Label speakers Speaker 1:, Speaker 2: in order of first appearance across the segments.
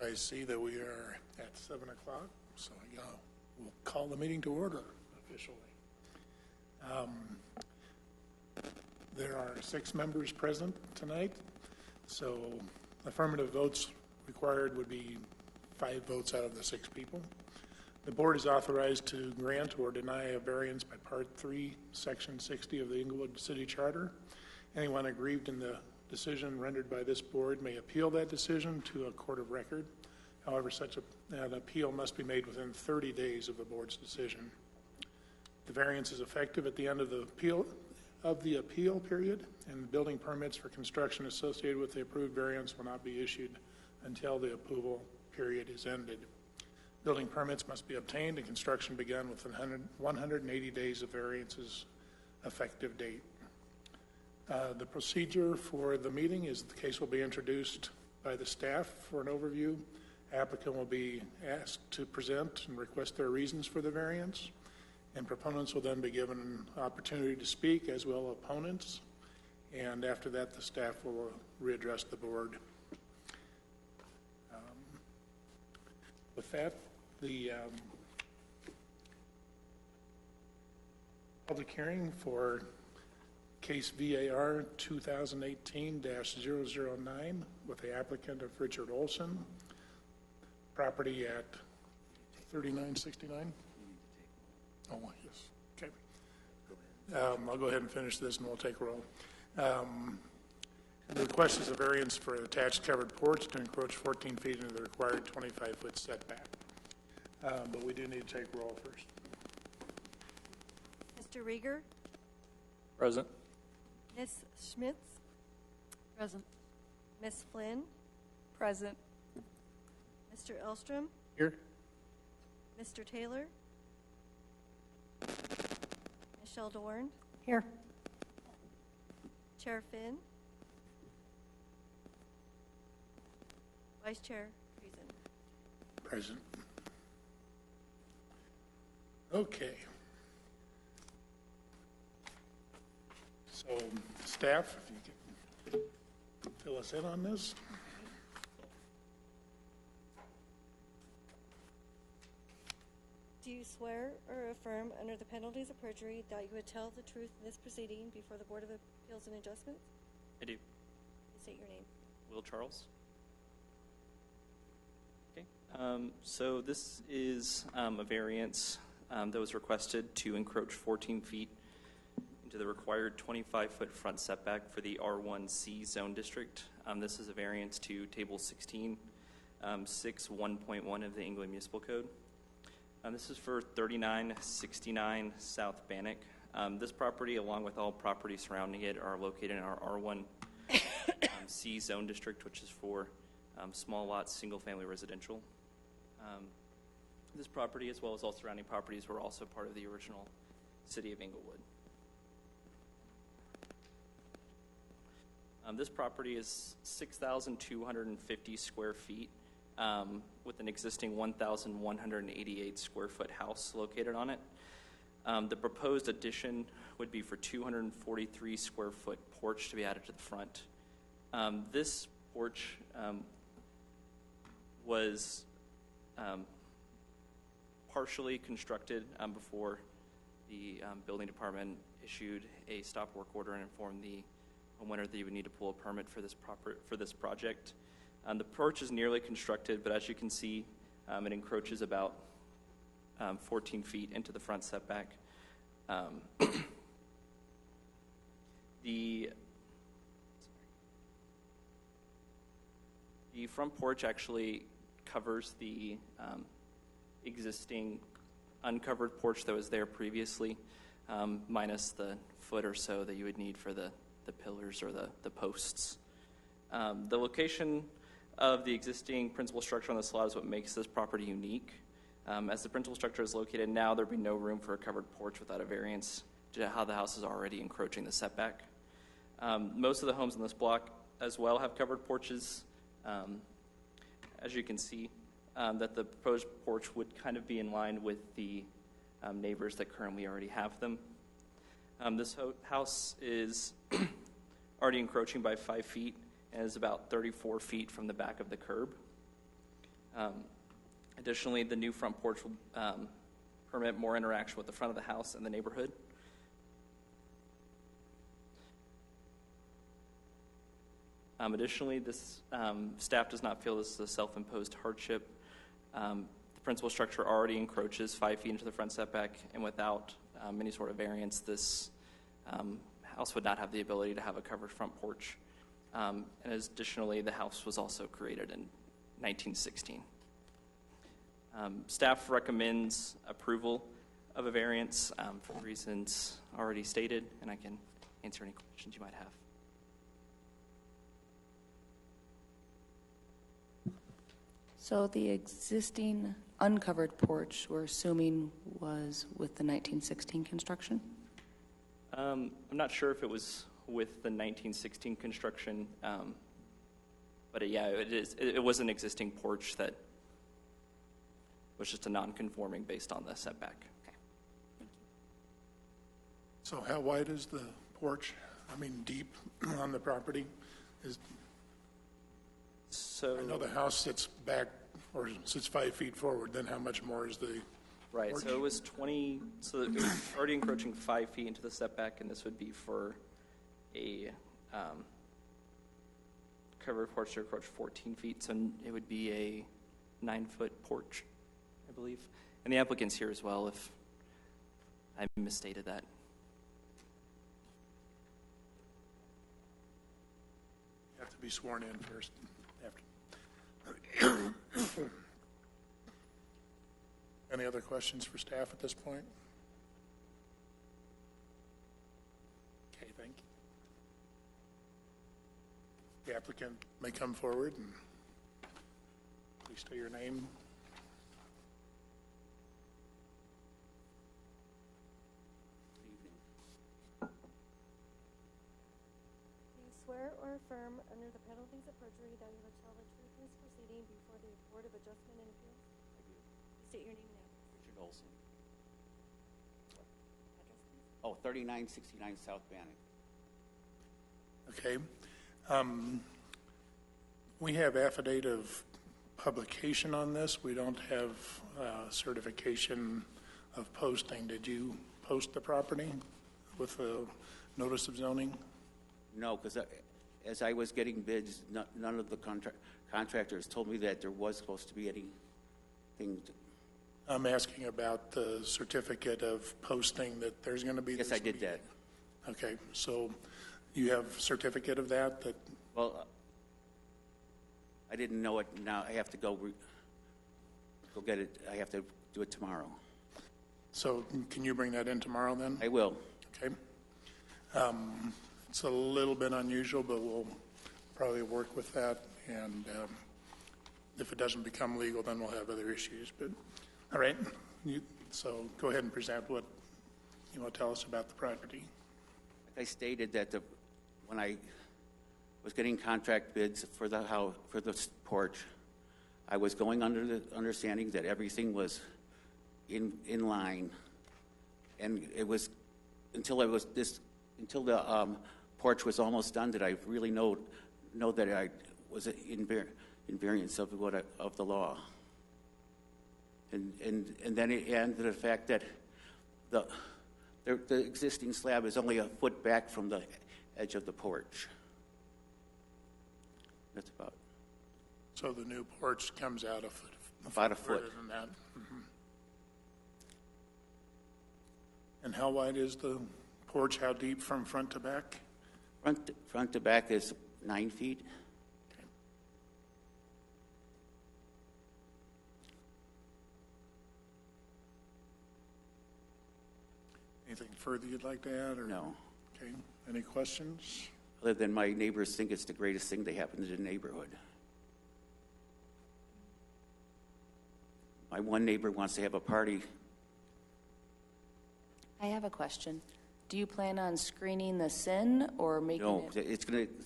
Speaker 1: I see that we are at 7 o'clock, so we'll call the meeting to order officially. There are 6 members present tonight, so affirmative votes required would be 5 votes out of the 6 people. The board is authorized to grant or deny a variance by Part 3, Section 60 of the Englewood City Charter. Anyone aggrieved in the decision rendered by this board may appeal that decision to a court of record. However, such an appeal must be made within 30 days of the board's decision. The variance is effective at the end of the appeal period, and the building permits for construction associated with the approved variance will not be issued until the approval period is ended. Building permits must be obtained and construction begun within 180 days of variance's effective date. The procedure for the meeting is the case will be introduced by the staff for an overview. Applicant will be asked to present and request their reasons for the variance, and proponents will then be given an opportunity to speak, as will opponents, and after that the staff will readdress the board. With that, the public hearing for case VAR 2018-009 with the applicant of Richard Olson, property at 3969. Oh, yes. Okay. I'll go ahead and finish this and we'll take roll. The request is a variance for an attached covered porch to encroach 14 feet into the required 25-foot setback. But we do need to take roll first.
Speaker 2: Mr. Rieger?
Speaker 3: Present.
Speaker 2: Ms. Schmitz?
Speaker 4: Present.
Speaker 2: Ms. Flynn?
Speaker 4: Present.
Speaker 2: Mr. Elstrom?
Speaker 3: Here.
Speaker 2: Mr. Taylor? Michelle Dorn?
Speaker 4: Here.
Speaker 2: Chair Finn? Vice Chair Friesen?
Speaker 1: Present. Okay. So, staff, if you can fill us in on this.
Speaker 2: Do you swear or affirm under the penalties of perjury that you would tell the truth in this proceeding before the Board of Appeals and Adjustments?
Speaker 5: I do.
Speaker 2: Please state your name.
Speaker 5: Will Charles. Okay. So this is a variance that was requested to encroach 14 feet into the required 25-foot front setback for the R1C zone district. This is a variance to Table 16, 6.1.1 of the Englewood Municipal Code. This is for 3969 South Bannock. This property, along with all properties surrounding it, are located in our R1C zone district, which is for small lots, single-family residential. This property, as well as all surrounding properties, were also part of the original city of Englewood. This property is 6,250 square feet with an existing 1,188 square foot house located on it. The proposed addition would be for 243 square foot porch to be added to the front. This porch was partially constructed before the building department issued a stop work order and informed the homeowner that you would need to pull a permit for this project. The porch is nearly constructed, but as you can see, it encroaches about 14 feet into the front setback. The front porch actually covers the existing uncovered porch that was there previously, minus the foot or so that you would need for the pillars or the posts. The location of the existing principal structure on this lot is what makes this property unique. As the principal structure is located now, there would be no room for a covered porch without a variance due to how the house is already encroaching the setback. Most of the homes in this block as well have covered porches. As you can see, that the proposed porch would kind of be in line with the neighbors that currently already have them. This house is already encroaching by 5 feet and is about 34 feet from the back of the curb. Additionally, the new front porch will permit more interaction with the front of the house and the neighborhood. Additionally, this staff does not feel this is a self-imposed hardship. The principal structure already encroaches 5 feet into the front setback, and without any sort of variance, this house would not have the ability to have a covered front porch. And additionally, the house was also created in 1916. Staff recommends approval of a variance for the reasons already stated, and I can answer any questions you might have.
Speaker 4: So the existing uncovered porch, we're assuming, was with the 1916 construction?
Speaker 5: I'm not sure if it was with the 1916 construction, but it was an existing porch that was just a non-conforming based on the setback.
Speaker 4: Okay.
Speaker 1: So how wide is the porch? I mean, deep on the property?
Speaker 5: So
Speaker 1: I know the house sits back or sits 5 feet forward, then how much more is the
Speaker 5: right,
Speaker 1: porch?
Speaker 5: so it was 20, so it was already encroaching 5 feet into the setback, and this would be for a covered porch to approach 14 feet, so it would be a 9-foot porch, I believe. And the applicant's here as well if I misstated that.
Speaker 1: You have to be sworn in first. Any other questions for staff at this point? Okay, thank you. The applicant may come forward and please state your name.
Speaker 2: Do you swear or affirm under the penalties of perjury that you will tell the truth in this proceeding before the Board of Adjustment and Appeals?
Speaker 3: I do.
Speaker 2: State your name now.
Speaker 3: Richard Olson.
Speaker 2: Address, please.
Speaker 3: Oh, 3969 South Bannock.
Speaker 1: Okay. We have affidavit of publication on this. We don't have certification of posting. Did you post the property with a notice of zoning?
Speaker 3: No, because as I was getting bids, none of the contractors told me that there was supposed to be anything.
Speaker 1: I'm asking about the certificate of posting that there's going to be.
Speaker 3: Yes,
Speaker 1: this
Speaker 3: I did
Speaker 1: meeting.
Speaker 3: that.
Speaker 1: Okay, so you have certificate of that?
Speaker 3: Well, I didn't know it. Now I have to go get it. I have to do it tomorrow.
Speaker 1: So can you bring that in tomorrow then?
Speaker 3: I will.
Speaker 1: Okay. It's a little bit unusual, but we'll probably work with that. And if it doesn't become legal, then we'll have other issues. But all right, so go ahead and present what you want to tell us about the property.
Speaker 3: Like I stated that when I was getting contract bids for the house, for the porch, I was going under the understanding that everything was in line, and it was until the porch was almost done that I really know that I was in variance of the law, and then the fact that the existing slab is only a foot back from the edge of the porch. That's about.
Speaker 1: So the new porch comes out
Speaker 3: About a foot.
Speaker 1: further than that. Mm-hmm. And how wide is the porch? How deep from front to back?
Speaker 3: Front to back is 9 feet.
Speaker 1: Okay. Anything further you'd like to add? Or?
Speaker 3: No.
Speaker 1: Okay. Any questions?
Speaker 3: Other than my neighbors think it's the greatest thing that happened in the neighborhood. My one neighbor wants to have a party.
Speaker 4: I have a question. Do you plan on screening the sin or making
Speaker 3: No,
Speaker 4: it?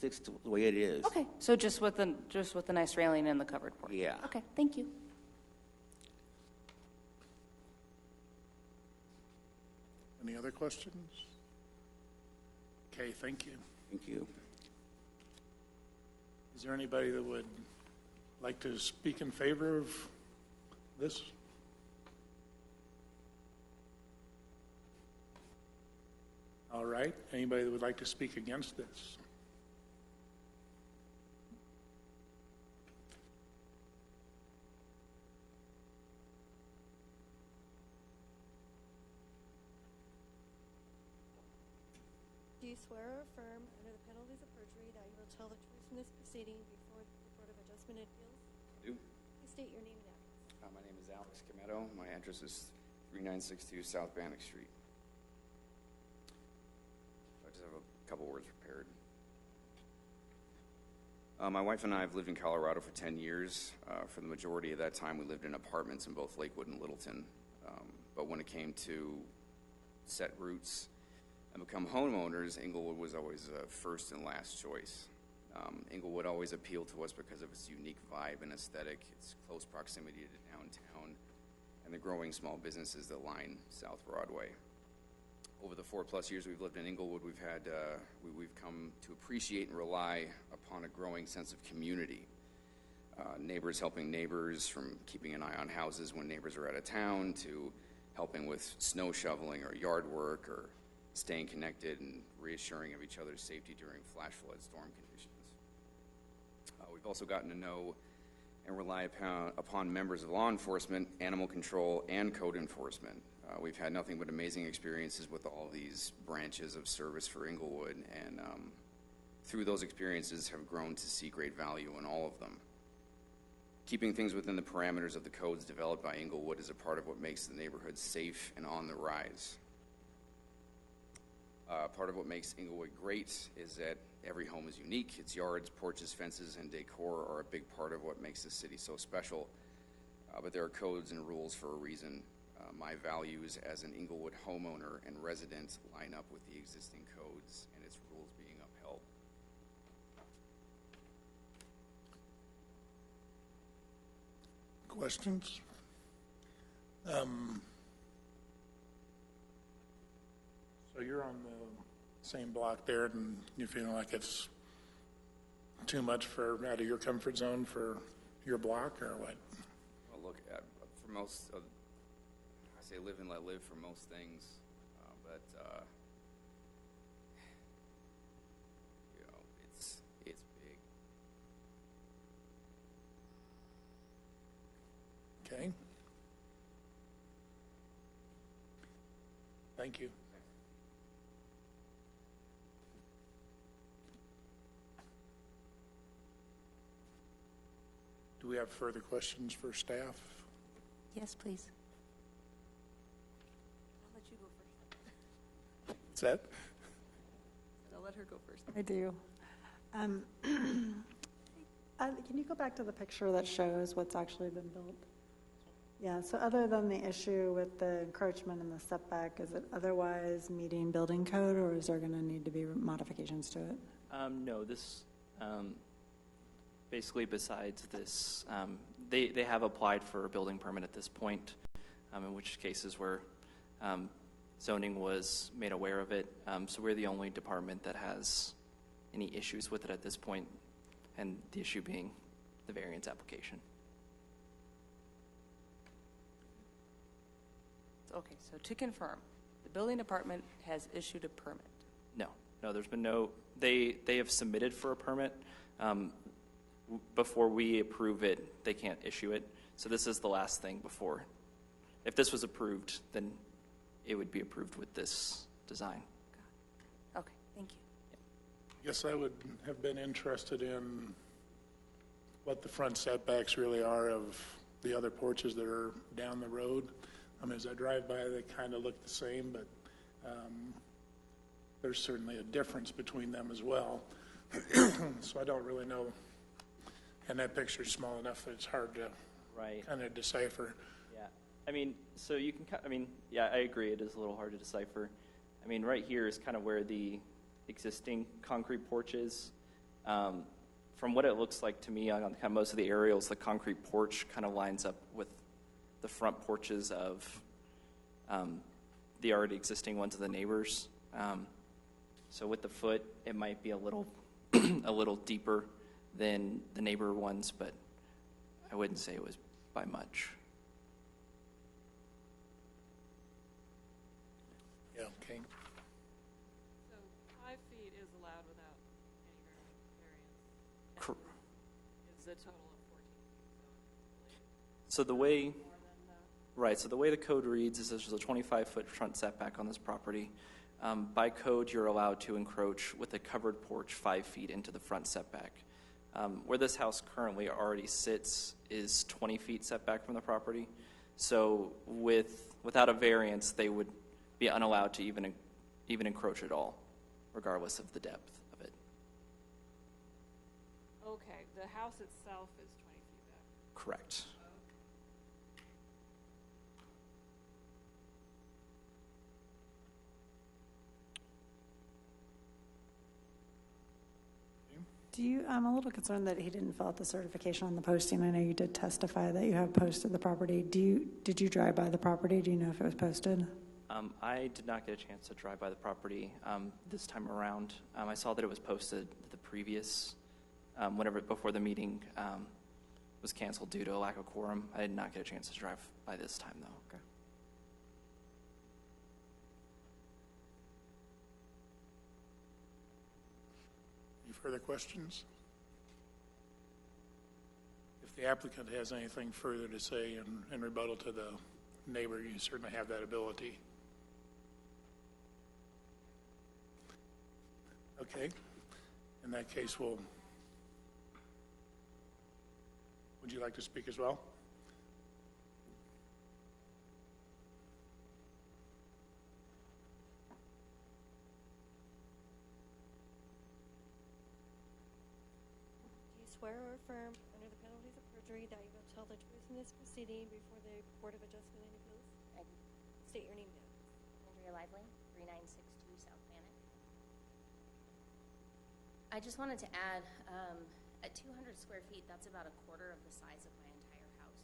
Speaker 3: it's the way it is.
Speaker 4: Okay, so just with the nice railing and the covered porch.
Speaker 3: Yeah.
Speaker 4: Okay, thank you.
Speaker 1: Any other questions? Okay, thank you.
Speaker 3: Thank you.
Speaker 1: Is there anybody that would like to speak in favor of this? All right. Anybody that would like to speak against this?
Speaker 2: Do you swear or affirm under the penalties of perjury that you will tell the truth in this proceeding before the Board of Adjustment and Appeals?
Speaker 6: Do.
Speaker 2: Please state your name and address.
Speaker 6: My name is Alex Cometto. My address is 3962 South Bannock Street. I just have a couple words prepared. My wife and I have lived in Colorado for 10 years. For the majority of that time, we lived in apartments in both Lakewood and Littleton. But when it came to set roots and become homeowners, Englewood was always a first and last choice. Englewood always appealed to us because of its unique vibe and aesthetic, its close proximity to downtown, and the growing small businesses that line South Broadway. Over the 4+ years we've lived in Englewood, we've come to appreciate and rely upon a growing sense of community. Neighbors helping neighbors, from keeping an eye on houses when neighbors are out of town, to helping with snow shoveling or yard work, or staying connected and reassuring of each other's safety during flash flood storm conditions. We've also gotten to know and rely upon members of law enforcement, animal control, and code enforcement. We've had nothing but amazing experiences with all these branches of service for Englewood, and through those experiences have grown to see great value in all of them. Keeping things within the parameters of the codes developed by Englewood is a part of what makes the neighborhood safe and on the rise. Part of what makes Englewood great is that every home is unique. Its yards, porches, fences, and decor are a big part of what makes the city so special. But there are codes and rules for a reason. My values as an Englewood homeowner and resident line up with the existing codes and its rules being upheld.
Speaker 1: Questions? So you're on the same block there, and you feel like it's too much for out of your comfort zone for your block, or what?
Speaker 6: Well, look, for most of, I say live and let live for most things, but you know, it's big.
Speaker 1: Okay. Thank you. Do we have further questions for staff?
Speaker 4: Yes, please.
Speaker 2: I'll let you go first.
Speaker 1: What's that?
Speaker 4: I'll let her go first.
Speaker 7: I do. Can you go back to the picture that shows what's actually been built? Yeah, so other than the issue with the encroachment and the setback, is it otherwise meeting building code, or is there going to need to be modifications to it?
Speaker 5: No, this, basically besides this, they have applied for a building permit at this point, in which cases where zoning was made aware of it. So we're the only department that has any issues with it at this point, and the issue being the variance application.
Speaker 4: Okay, so to confirm, the building department has issued a permit.
Speaker 5: No, there's been no, they have submitted for a permit. Before we approve it, they can't issue it. So this is the last thing before. If this was approved, then it would be approved with this design.
Speaker 4: Okay, thank you.
Speaker 1: Yes, I would have been interested in what the front setbacks really are of the other porches that are down the road. I mean, as I drive by, they kind of look the same, but there's certainly a difference between them as well. So I don't really know. And that picture's small enough that it's hard to kind of decipher.
Speaker 5: Yeah, I mean, so you can, yeah, I agree. It is a little hard to decipher. I mean, right here is kind of where the existing concrete porch is. From what it looks like to me on kind of most of the aerials, the concrete porch kind of lines up with the front porches of the already existing ones of the neighbors. So with the foot, it might be a little a little deeper than the neighbor ones, but I wouldn't say it was by much.
Speaker 1: Yeah, okay.
Speaker 8: So 5 feet is allowed without any variance.
Speaker 5: Cor-
Speaker 8: Is the total of 14 feet,
Speaker 5: So the
Speaker 8: so
Speaker 5: way,
Speaker 8: it's more than the,
Speaker 5: right, so the way the code reads is there's a 25-foot front setback on this property. By code, you're allowed to encroach with a covered porch 5 feet into the front setback. Where this house currently already sits is 20 feet setback from the property. So without a variance, they would be unallowed to even encroach at all, regardless of the depth of it.
Speaker 8: okay, the house itself is 20 feet back.
Speaker 5: Correct.
Speaker 7: I'm a little concerned that he didn't fill out the certification on the posting. I know you did testify that you have posted the property. Did you drive by the property? Do you know if it was posted?
Speaker 5: I did not get a chance to drive by the property this time around. I saw that it was posted the previous, before the meeting was canceled due to a lack of quorum. I did not get a chance to drive by this time, though. Okay.
Speaker 1: Any further questions? If the applicant has anything further to say in rebuttal to the neighbor, you certainly have that ability. Okay. In that case, would you like to speak as well?
Speaker 2: Do you swear or affirm under the penalties of perjury that you will tell the truth in this proceeding before the Board of Adjustment and Appeals?
Speaker 9: I do.
Speaker 2: State your name now.
Speaker 9: Andrea Lively, 3962 South Bannock. I just wanted to add, at 200 square feet, that's about a quarter of the size of my entire house.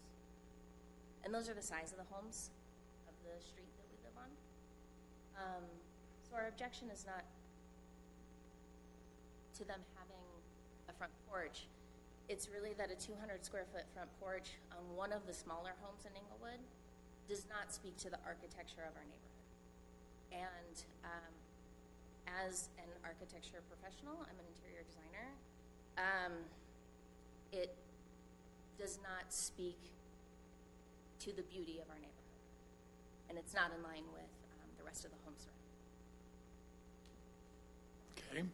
Speaker 9: And those are the size of the homes of the street that we live on. So our objection is not to them having a front porch. It's really that a 200 square foot front porch on one of the smaller homes in Englewood does not speak to the architecture of our neighborhood. And as an architecture professional, I'm an interior designer, it does not speak to the beauty of our neighborhood. And it's not in line with the rest of the homes around.
Speaker 1: Okay.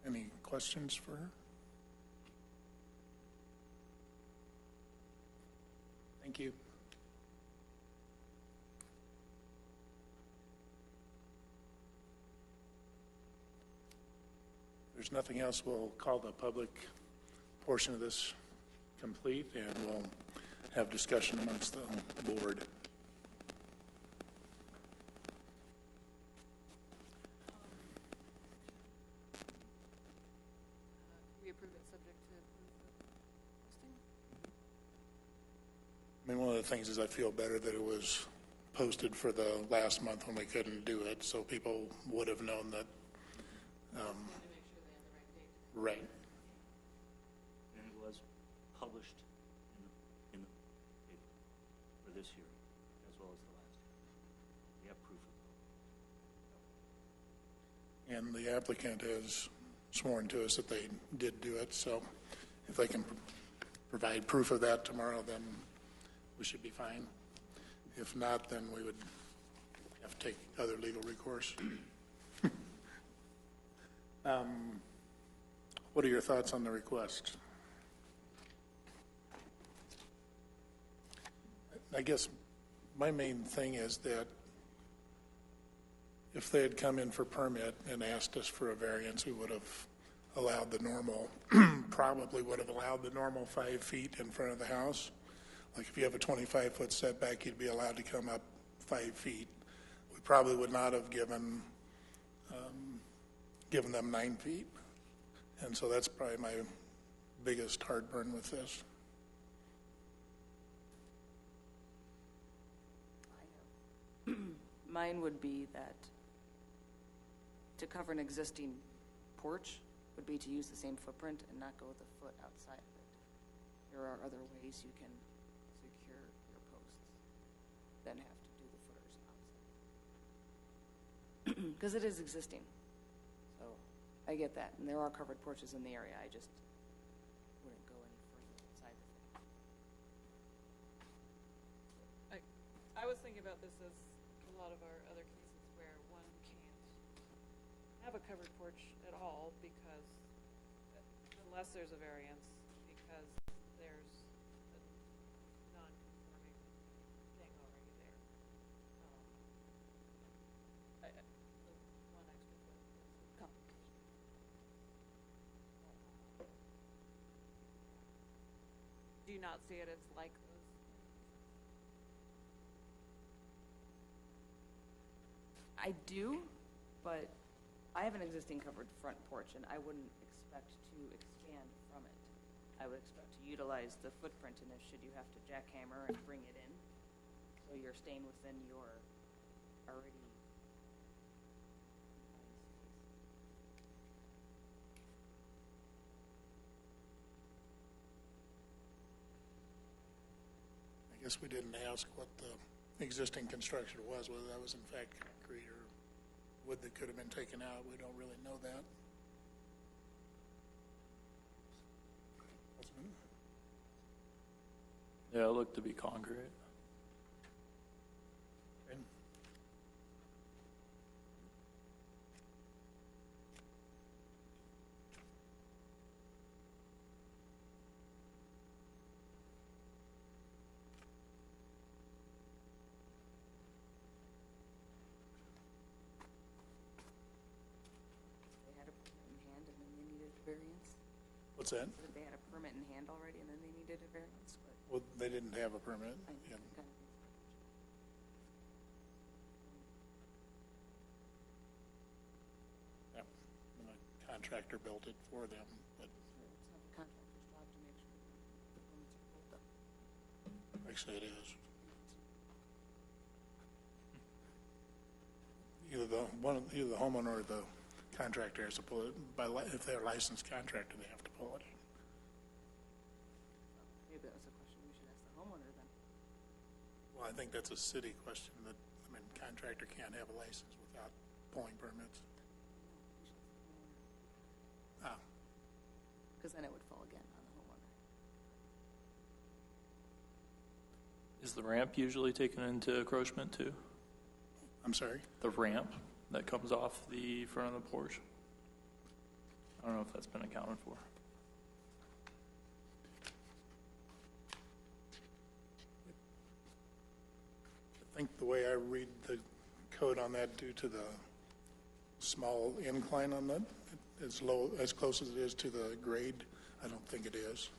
Speaker 1: Any questions for her? Thank you. If there's nothing else, we'll call the public portion of this complete, and we'll have discussion amongst the board.
Speaker 8: We approve it subject to approve the posting?
Speaker 1: I mean, one of the things is I feel better that it was posted for the last month when we couldn't do it, so people would have known that.
Speaker 8: Wanted to make sure they had the right date.
Speaker 1: Right.
Speaker 10: And it was published in the paper for this hearing, as well as the last hearing. We have proof of that.
Speaker 1: And the applicant has sworn to us that they did do it, so if they can provide proof of that tomorrow, then we should be fine. If not, then we would have to take other legal recourse. What are your thoughts on the request? I guess my main thing is that if they had come in for permit and asked us for a variance, we would have allowed the normal, probably would have allowed the normal 5 feet in front of the house. Like if you have a 25-foot setback, you'd be allowed to come up 5 feet. We probably would not have given them 9 feet. And so that's probably my biggest heartburn with this.
Speaker 4: Mine would be that to cover an existing porch would be to use the same footprint and not go with a foot outside of it. there are other ways you can secure your posts than have to do the footers outside. Because it is existing. So I get that. And there are covered porches in the area. I just wouldn't go any further outside the fence.
Speaker 8: I was thinking about this as a lot of our other cases where one can't have a covered porch at all because, unless there's a variance, because there's a non-conforming thing already there. The one extra foot is a complication. Do you not see it as like those?
Speaker 4: I do, but I have an existing covered front porch, and I wouldn't expect to expand from it. I would expect to utilize the footprint, and if should you have to jackhammer and bring it in, so you're staying within your already confined space.
Speaker 1: I guess we didn't ask what the existing construction was, whether that was in fact concrete or wood that could have been taken out. We don't really know that.
Speaker 11: Yeah, it looked to be concrete.
Speaker 1: Okay.
Speaker 4: They had a permit in hand, and then they needed a variance.
Speaker 1: What's that?
Speaker 4: So they had a permit in hand already, and then they needed a variance, but
Speaker 1: Well, they didn't have a permit.
Speaker 4: I
Speaker 1: Yeah.
Speaker 4: kind of.
Speaker 1: Yeah. And the contractor built it for them, but
Speaker 4: It's not the contractor's job to make sure the permits are pulled up.
Speaker 1: actually it is. Either the homeowner or the contractor has to pull it. If they're a licensed contractor, they have to pull it.
Speaker 4: Maybe that was a question we should ask the homeowner then.
Speaker 1: Well, I think that's a city question. That contractor can't have a license without pulling permits.
Speaker 4: We should ask the homeowner.
Speaker 1: Ah,
Speaker 4: Because then it would fall again on the homeowner.
Speaker 11: Is the ramp usually taken into encroachment too?
Speaker 1: I'm sorry.
Speaker 11: The ramp that comes off the front of the porch? I don't know if that's been accounted for.
Speaker 1: I think the way I read the code on that, due to the small incline on that, as close as it is to the grade, I don't think it is.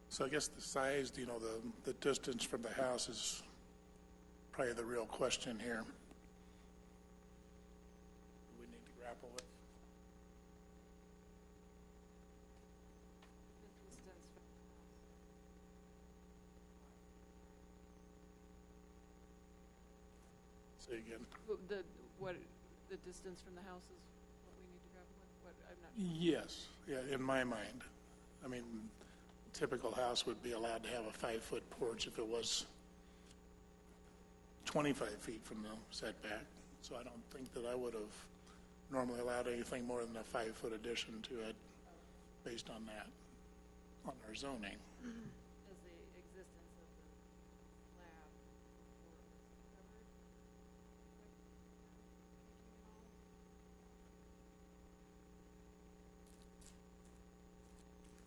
Speaker 1: So I guess the size, the distance from the house is probably the real question here. We need to grapple with.
Speaker 8: The distance from
Speaker 1: Say again.
Speaker 8: the distance from the house is what we need to grapple with? What, I'm not sure.
Speaker 1: Yes, yeah, in my mind. I mean, typical house would be allowed to have a 5-foot porch if it was 25 feet from the setback. So I don't think that I would have normally allowed anything more than a 5-foot addition to it based on that, on our zoning.
Speaker 8: Does the existence of the slab before it was covered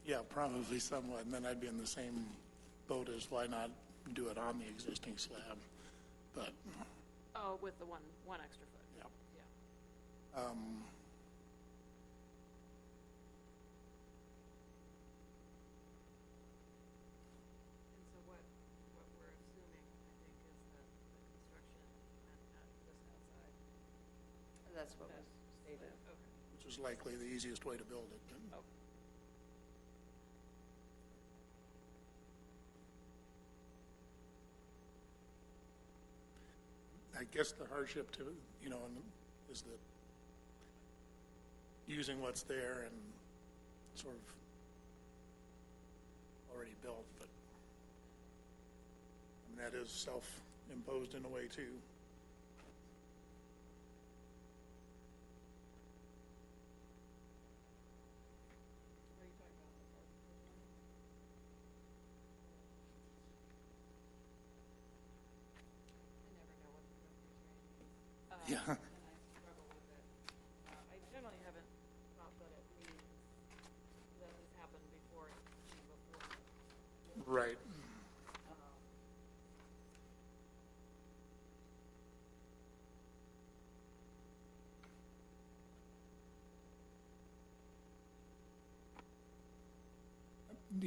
Speaker 1: Yeah, probably somewhat, and then I'd be in the same boat as why not do it on the existing slab, but,
Speaker 8: Oh, with the one extra foot.
Speaker 1: yeah.
Speaker 8: Yeah. And so what we're assuming, I think, is that the construction meant not just outside.
Speaker 4: That's what was stated.
Speaker 8: Okay.
Speaker 1: Which is likely the easiest way to build it. But
Speaker 8: Oh.
Speaker 1: I guess the hardship to, is that using what's there and sort of already built, but that is self-imposed in a way too.
Speaker 8: What are you talking about? I never know what the criterion is.
Speaker 1: Yeah.
Speaker 8: And I struggle with it. I generally haven't thought that it means that this happened before it came before.
Speaker 1: Right.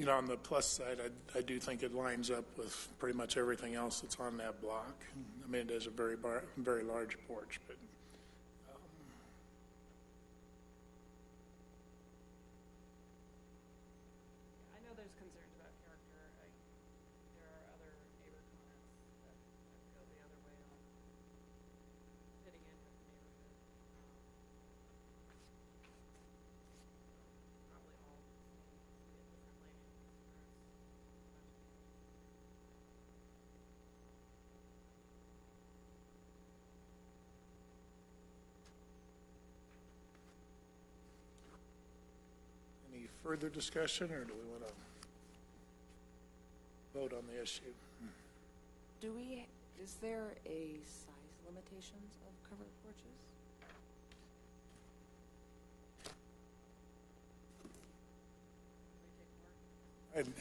Speaker 1: On the plus side, I do think it lines up with pretty much everything else that's on that block. I mean, it is a very large porch, but
Speaker 8: I know there's concerns about character. There are other neighbor comments that go the other way on fitting in with the neighborhood. Probably all see it differently.
Speaker 1: any further discussion, or do we want to vote on the issue?
Speaker 4: Is there a size limitations of covered porches?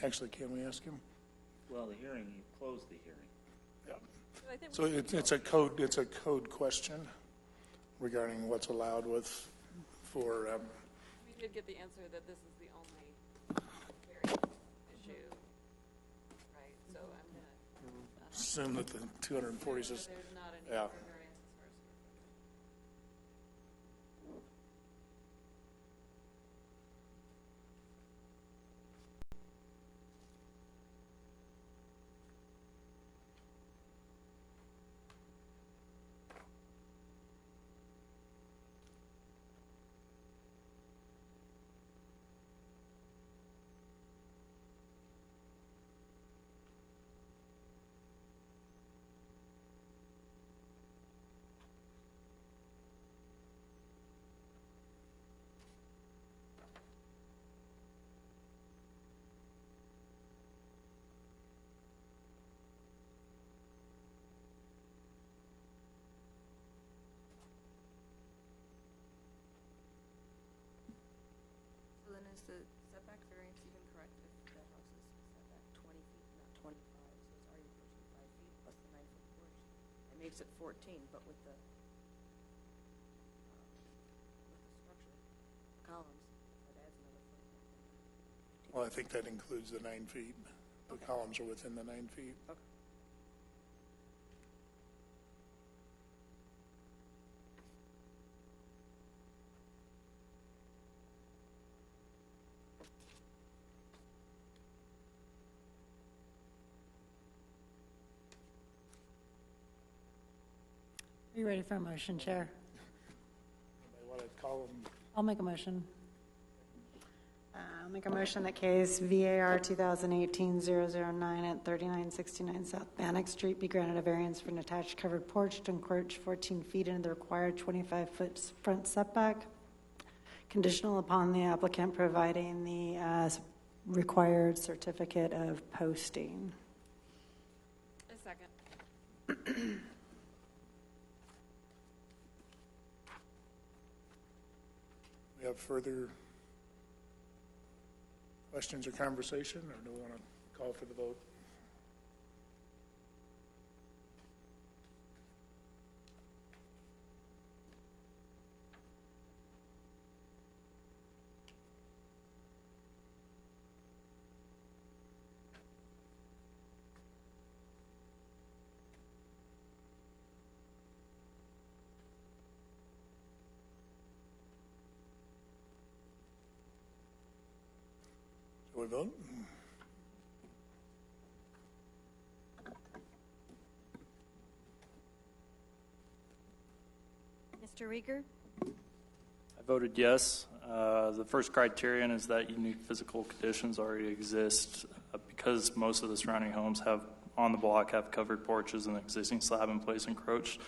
Speaker 1: Actually, can we ask him?
Speaker 10: Well, the hearing, you closed the hearing.
Speaker 1: Yeah.
Speaker 8: I think
Speaker 1: So it's a code question regarding what's allowed for.
Speaker 8: we did get the answer that this is the only variance issue, right? So I'm going to
Speaker 1: Assume that the 240 is.
Speaker 8: there's not any
Speaker 1: Yeah.
Speaker 8: other variance as far as square footage.
Speaker 4: So then is the setback variance even correct if the house is set back 20 feet, not 25? So it's already approaching 5 feet plus the 9-foot porch. It makes it 14, but with the structure, columns, that adds another foot.
Speaker 1: Well, I think that includes the 9 feet. The columns are within the 9 feet.
Speaker 4: Okay.
Speaker 7: Are you ready for a motion, Chair?
Speaker 1: Anybody want to call them?
Speaker 7: I'll make a motion. I'll make a motion that case VAR 2018-009 at 3969 South Bannock Street be granted a variance for an attached covered porch to encroach 14 feet into the required 25-foot front setback, conditional upon the applicant providing the required certificate of posting.
Speaker 8: A second.
Speaker 1: We have further questions or conversation, or do we want to call for the vote? Shall we vote?
Speaker 2: Mr. Rieger?
Speaker 11: I voted yes. The first criterion is that unique physical conditions already exist. Because most of the surrounding homes have on the block have covered porches and the existing slab in place encroached,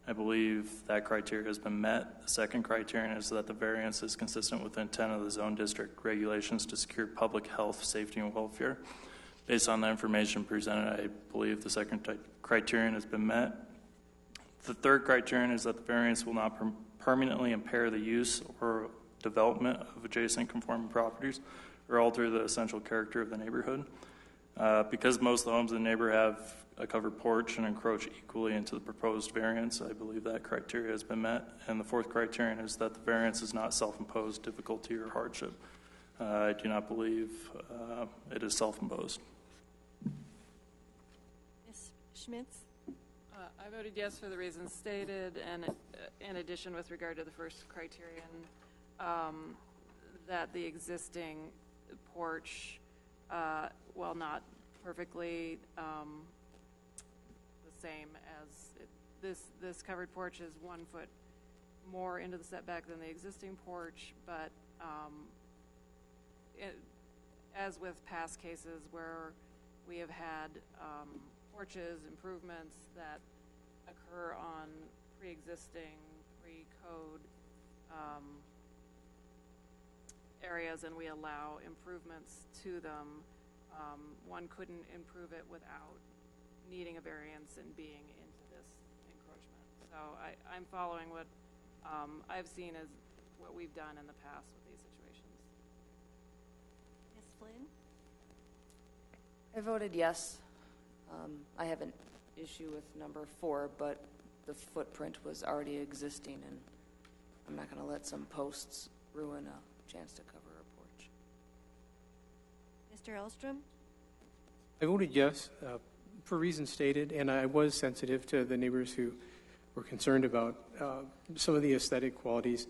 Speaker 11: I believe that criteria has been met. The second criterion is that the variance is consistent with the intent of the zone district regulations to secure public health, safety, and welfare. Based on the information presented, I believe the second criterion has been met. The third criterion is that the variance will not permanently impair the use or development of adjacent conforming properties or alter the essential character of the neighborhood. Because most of the homes in the neighborhood have a covered porch and encroach equally into the proposed variance, I believe that criteria has been met. And the fourth criterion is that the variance is not self-imposed difficulty or hardship. I do not believe it is self-imposed.
Speaker 2: Ms. Schmitz?
Speaker 8: I voted yes for the reasons stated, and in addition, with regard to the first criterion, that the existing porch, while not perfectly the same as this covered porch is 1 foot more into the setback than the existing porch, but as with past cases where we have had porches, improvements that occur on pre-existing, pre-code areas, and we allow improvements to them, one couldn't improve it without needing a variance and being into this encroachment. So I'm following what I've seen as what we've done in the past with these situations.
Speaker 2: Ms. Flynn?
Speaker 4: I voted yes. I have an issue with number 4, but the footprint was already existing, and I'm not going to let some posts ruin a chance to cover a porch.
Speaker 2: Mr. Elstrom?
Speaker 12: I voted yes for reasons stated, and I was sensitive to the neighbors who were concerned about some of the aesthetic qualities,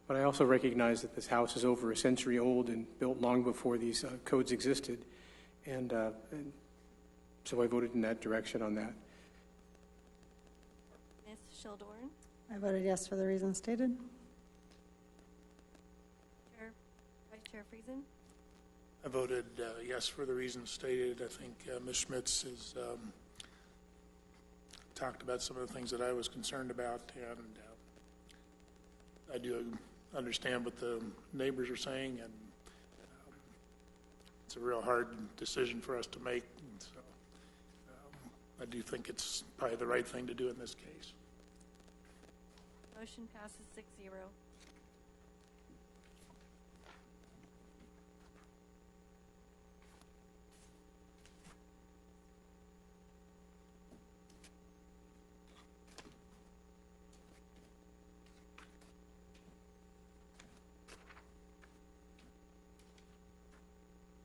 Speaker 12: but I also recognize that this house is over a century old and built long before these codes existed, and so I voted in that direction on that.
Speaker 2: Ms. Sheldorn?
Speaker 7: I voted yes for the reasons stated.
Speaker 2: Vice Chair Friesen?
Speaker 1: I voted yes for the reasons stated. I think Ms. Schmitz has talked about some of the things that I was concerned about, and I do understand what the neighbors are saying, and it's a real hard decision for us to make. And so I do think it's probably the right thing to do in this case.
Speaker 2: Motion passes 6-0.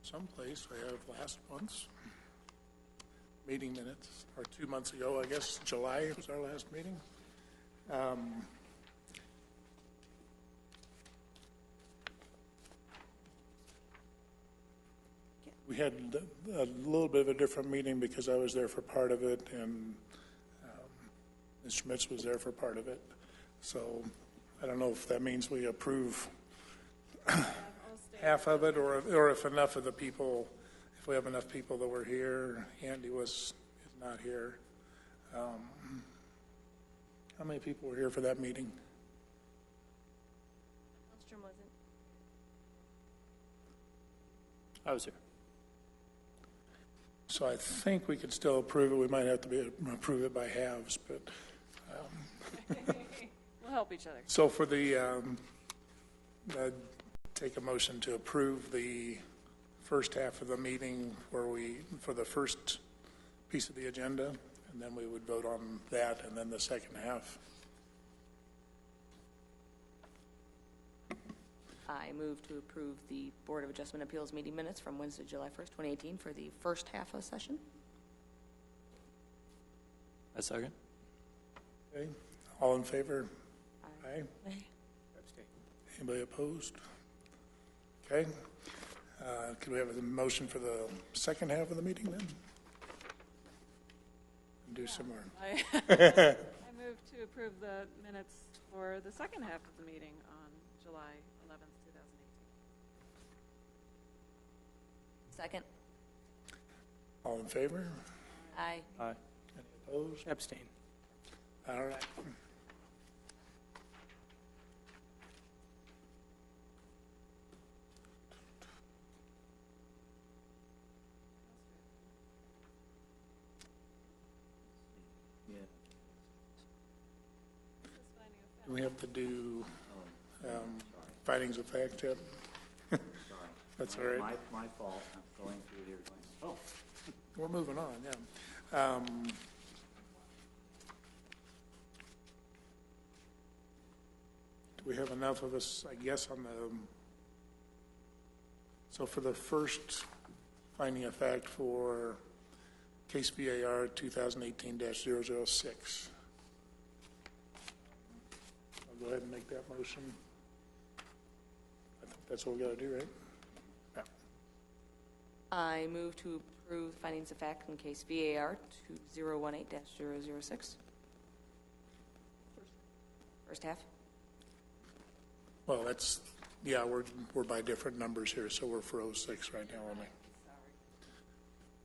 Speaker 1: Someplace I have last month's meeting minutes, or 2 months ago, I guess, July was our last meeting. We had a little bit of a different meeting because I was there for part of it, and Ms. Schmitz was there for part of it. So I don't know if that means we approve half of it, or if enough of the people, if we have enough people that were here. Andy is not here. How many people were here for that meeting?
Speaker 2: Elstrom wasn't.
Speaker 11: I was here.
Speaker 1: So I think we could still approve it. We might have to approve it by halves, but.
Speaker 8: We'll help each other.
Speaker 1: So for the, I'd take a motion to approve the first half of the meeting for the first piece of the agenda, and then we would vote on that, and then the second half.
Speaker 4: I move to approve the Board of Adjustment Appeals meeting minutes from Wednesday, July 1st, 2018 for the first half of the session.
Speaker 11: A second.
Speaker 1: Okay, all in favor?
Speaker 4: Aye.
Speaker 1: Aye. Anybody opposed? Okay. Can we have a motion for the second half of the meeting then? Do some more.
Speaker 8: I move to approve the minutes for the second half of the meeting on July 11th, 2018.
Speaker 4: Second.
Speaker 1: All in favor?
Speaker 4: Aye.
Speaker 11: Aye.
Speaker 1: Any opposed?
Speaker 12: Abstain.
Speaker 1: All right.
Speaker 10: Yeah.
Speaker 1: Do we have to do findings of fact yet?
Speaker 10: Sorry.
Speaker 1: That's all right.
Speaker 10: My fault. I'm going through here going, oh.
Speaker 1: We're moving on, yeah. Do we have enough of us, I guess, on the, so for the first finding of fact for case VAR 2018-006? I'll go ahead and make that motion. I think that's what we got to do, right? Yeah.
Speaker 4: I move to approve findings of fact in case VAR 2018-006. First half.
Speaker 1: Well, that's, yeah, we're by different numbers here, so we're for 06 right now only.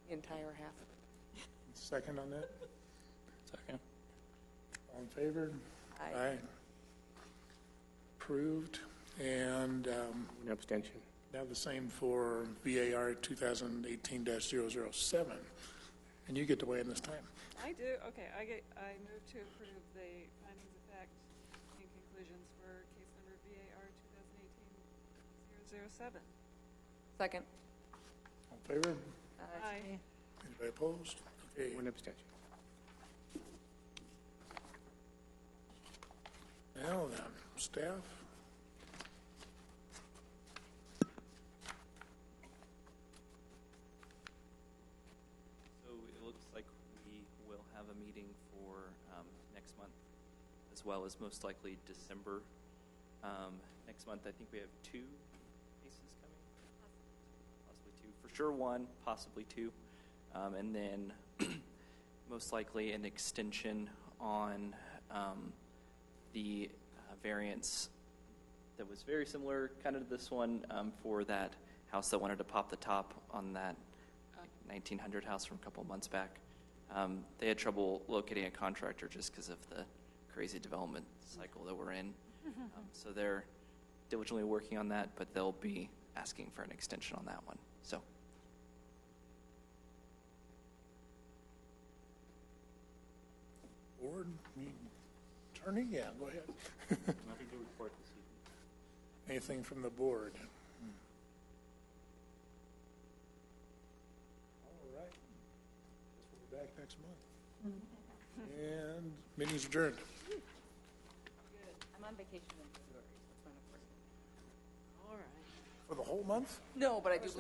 Speaker 4: The entire half.
Speaker 1: Second on that?
Speaker 11: Second.
Speaker 1: All in favor?
Speaker 4: Aye.
Speaker 1: Approved. And
Speaker 12: An abstention.
Speaker 1: now the same for VAR 2018-007. And you get to weigh in this time.
Speaker 8: I do, okay, I move to approve the findings of fact and conclusions for case number VAR 2018-007.
Speaker 4: Second.
Speaker 1: All in favor?
Speaker 8: Aye.
Speaker 1: Anybody opposed? Okay.
Speaker 12: One abstention.
Speaker 1: Now then, staff.
Speaker 5: So it looks like we will have a meeting for next month, as well as most likely December. Next month, I think we have 2 cases coming. Possibly 2. For sure 1, possibly 2. And then most likely an extension on the variance that was very similar kind of to this one for that house that wanted to pop the top on that 1900 house from a couple months back. They had trouble locating a contractor just because of the crazy development cycle that we're in. So they're diligently working on that, but they'll be asking for an extension on that one. So.
Speaker 1: Board, attorney? Yeah, go ahead.
Speaker 10: Nothing to report this evening.
Speaker 1: Anything from the board? All right. Guess we'll be back next month. And meeting's adjourned.
Speaker 4: I'm on vacation in February, so it's not important.
Speaker 8: All right.
Speaker 1: For the whole month?
Speaker 4: No, but I do